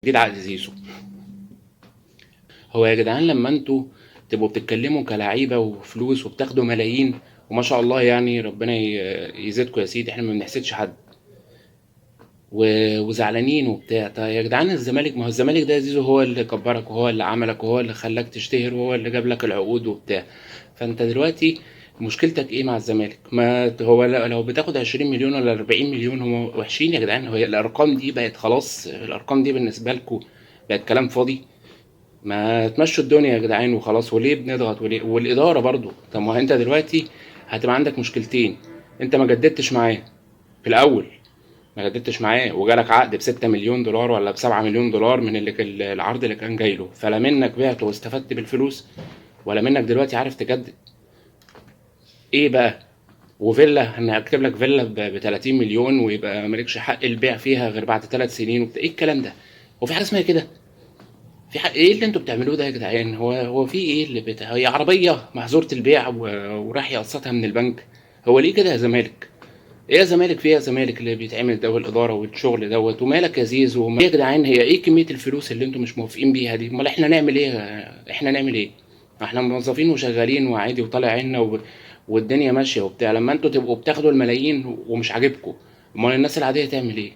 دي العقد زيزو. هو يا جدعان لما انتوا تبقوا بتتكلموا كلعيبه وفلوس وبتاخدوا ملايين وما شاء الله، يعني ربنا يزيدكم يا سيدي، احنا ما بنحسدش حد وزعلانين وبتاع. طيب يا جدعان الزمالك، ما هو الزمالك ده يا زيزو هو اللي كبرك وهو اللي عملك وهو اللي خلاك تشتهر وهو اللي جاب لك العقود وبتاع. فانت دلوقتي مشكلتك ايه مع الزمالك؟ ما هو لو بتاخد 20 مليون ولا 40 مليون هم وحشين يا جدعان؟ هو الارقام دي بقت خلاص؟ الارقام دي بالنسبه لكم بقت كلام فاضي؟ ما تمشوا الدنيا يا جدعان وخلاص. وليه بنضغط؟ وليه؟ والاداره برضو. طب ما هو انت دلوقتي هتبقى عندك مشكلتين. انت ما جددتش معاه في الاول، ما جددتش معاه وجالك عقد ب6 مليون دولار ولا ب7 مليون دولار من العرض اللي كان جاي له، فلا منك بعت واستفدت بالفلوس ولا منك دلوقتي عارف تجدد. ايه بقى؟ وفيلا انا هكتب لك فيلا ب 30 مليون ويبقى مالكش حق البيع فيها غير بعد 3 سنين ايه الكلام ده؟ هو في حاجه اسمها كده؟ في حق ايه اللي انتوا بتعملوه ده يا جدعان؟ هو في ايه هي عربيه محظوره البيع وراح يقسطها من البنك؟ هو ليه كده يا زمالك؟ ايه يا زمالك؟ فيها زمالك اللي بيتعمل ده والاداره والشغل دوت؟ ومالك يا زيزو؟ ايه يا جدعان؟ هي ايه كميه الفلوس اللي انتم مش موافقين بيها دي؟ امال احنا نعمل ايه؟ احنا نعمل ايه؟ احنا موظفين وشغالين وعادي وطالع عنا والدنيا ماشيه وبتاع، لما انتوا تبقوا بتاخدوا الملايين ومش عاجبكم، امال الناس العاديه تعمل ايه؟